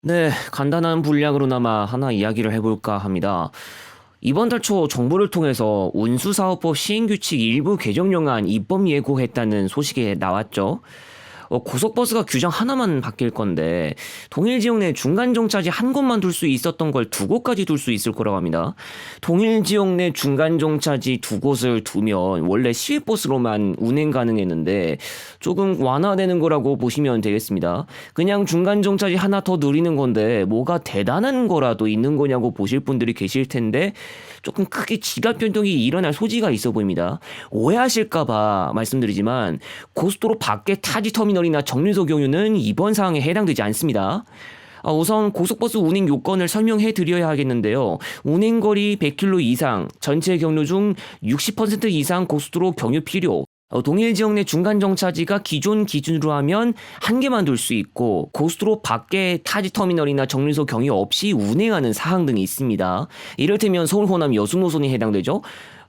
네, 간단한 분량으로나마 하나 이야기를 해볼까 합니다. 이번 달 초 정부를 통해서 운수사업법 시행규칙 일부 개정령안 입법 예고했다는 소식이 나왔죠. 고속버스가 규정 하나만 바뀔 건데 동일 지역 내 중간 정차지 한 곳만 둘 수 있었던 걸 두 곳까지 둘 수 있을 거라고 합니다. 동일 지역 내 중간 정차지 두 곳을 두면 원래 시외버스로만 운행 가능했는데 조금 완화되는 거라고 보시면 되겠습니다. 그냥 중간 정차지 하나 더 늘리는 건데 뭐가 대단한 거라도 있는 거냐고 보실 분들이 계실 텐데 조금 크게 지각 변동이 일어날 소지가 있어 보입니다. 오해하실까봐 말씀드리지만 고속도로 밖에 타지 터미널이나 정류소 경유는 이번 사항에 해당되지 않습니다. 우선 고속버스 운행 요건을 설명해 드려야 하겠는데요. 운행거리 100km 이상, 전체 경로 중 60% 이상 고속도로 경유 필요, 동일 지역 내 중간 정차지가 기존 기준으로 하면 한 개만 둘 수 있고 고속도로 밖에 타지 터미널이나 정류소 경유 없이 운행하는 사항 등이 있습니다. 이를테면 서울 호남 여수 노선이 해당되죠.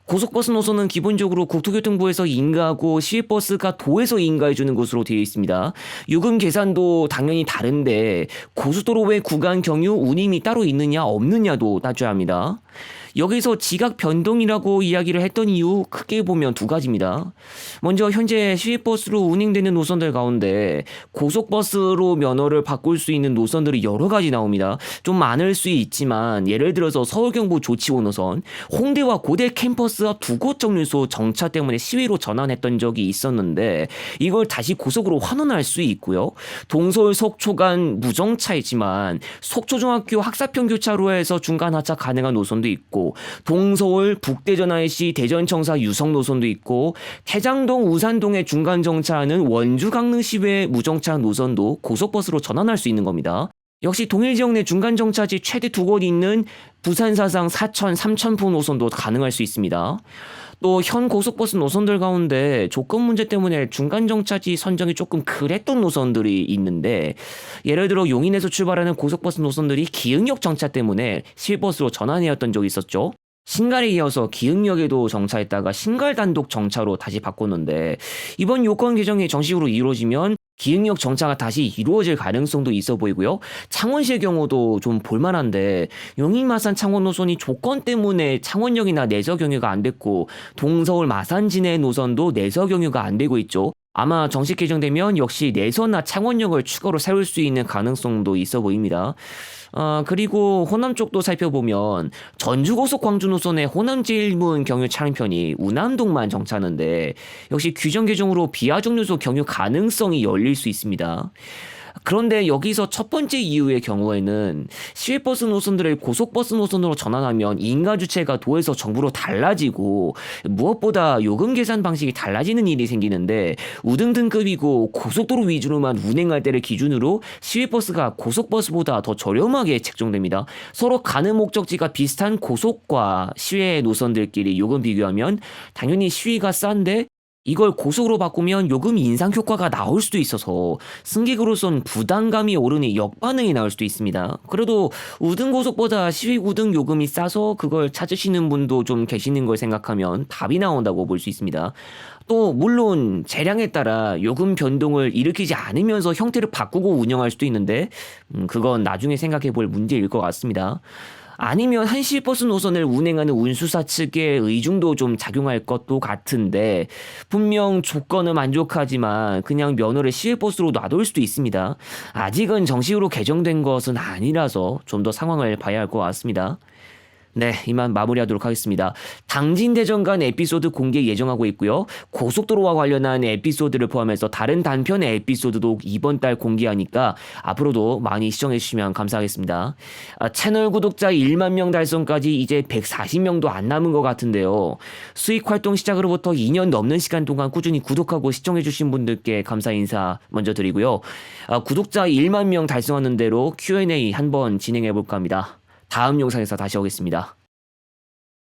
고속버스 노선은 기본적으로 국토교통부에서 인가하고 시외버스가 도에서 인가해주는 것으로 되어 있습니다. 요금 계산도 당연히 다른데 고속도로 외 구간 경유 운임이 따로 있느냐 없느냐도 따져야 합니다. 여기서 지각 변동이라고 이야기를 했던 이유 크게 보면 두 가지입니다. 먼저 현재 시외버스로 운행되는 노선들 가운데 고속버스로 면허를 바꿀 수 있는 노선들이 여러 가지 나옵니다. 좀 많을 수 있지만 예를 들어서 서울 경부 조치호 노선, 홍대와 고대 캠퍼스 앞 두 곳 정류소 정차 때문에 시외로 전환했던 적이 있었는데 이걸 다시 고속으로 환원할 수 있고요. 동서울 속초 간 무정차이지만 속초중학교 학사평 교차로에서 중간 하차 가능한 노선도 있고 동서울 북대전 IC 대전청사 유성 노선도 있고 태장동 우산동의 중간 정차하는 원주 강릉시외 무정차 노선도 고속버스로 전환할 수 있는 겁니다. 역시 동일 지역 내 중간 정차지 최대 두 곳 있는 부산 사상 사천 삼천포 노선도 가능할 수 있습니다. 또 현 고속버스 노선들 가운데 조건 문제 때문에 중간 정차지 선정이 조금 그랬던 노선들이 있는데 예를 들어 용인에서 출발하는 고속버스 노선들이 기흥역 정차 때문에 시외버스로 전환해 왔던 적이 있었죠. 신갈에 이어서 기흥역에도 정차했다가 신갈 단독 정차로 다시 바꿨는데 이번 요건 개정이 정식으로 이루어지면 기흥역 정차가 다시 이루어질 가능성도 있어 보이고요. 창원시의 경우도 좀 볼만한데 용인 마산 창원 노선이 조건 때문에 창원역이나 내서 경유가 안 됐고 동서울 마산 진해 노선도 내서 경유가 안 되고 있죠. 아마 정식 개정되면 역시 내서나 창원역을 추가로 세울 수 있는 가능성도 있어 보입니다. 그리고 호남 쪽도 살펴보면 전주고속 광주 노선의 호남 제1문 경유 차량편이 운암동만 정차하는데 역시 규정 개정으로 비하정류소 경유 가능성이 열릴 수 있습니다. 그런데 여기서 첫 번째 이유의 경우에는 시외버스 노선들을 고속버스 노선으로 전환하면 인가 주체가 도에서 정부로 달라지고 무엇보다 요금 계산 방식이 달라지는 일이 생기는데 우등 등급이고 고속도로 위주로만 운행할 때를 기준으로 시외버스가 고속버스보다 더 저렴하게 책정됩니다. 서로 가는 목적지가 비슷한 고속과 시외 노선들끼리 요금 비교하면 당연히 시위가 싼데 이걸 고속으로 바꾸면 요금 인상 효과가 나올 수도 있어서 승객으로선 부담감이 오르니 역반응이 나올 수도 있습니다. 그래도 우등고속보다 시외 우등 요금이 싸서 그걸 찾으시는 분도 좀 계시는 걸 생각하면 답이 나온다고 볼 수 있습니다. 또 물론 재량에 따라 요금 변동을 일으키지 않으면서 형태를 바꾸고 운영할 수도 있는데 그건 나중에 생각해 볼 문제일 것 같습니다. 아니면 한시버스 노선을 운행하는 운수사 측의 의중도 좀 작용할 것도 같은데 분명 조건은 만족하지만 그냥 면허를 시외버스로 놔둘 수도 있습니다. 아직은 정식으로 개정된 것은 아니라서 좀 더 상황을 봐야 할 것 같습니다. 네, 이만 마무리하도록 하겠습니다. 당진대전 간 에피소드 공개 예정하고 있고요. 고속도로와 관련한 에피소드를 포함해서 다른 단편의 에피소드도 이번 달 공개하니까 앞으로도 많이 시청해 주시면 감사하겠습니다. 채널 구독자 1만 명 달성까지 이제 140명도 안 남은 것 같은데요. 수익 활동 시작으로부터 2년 넘는 시간 동안 꾸준히 구독하고 시청해 주신 분들께 감사 인사 먼저 드리고요. 구독자 1만 명 달성하는 대로 Q&A 한번 진행해 볼까 합니다. 다음 영상에서 다시 오겠습니다.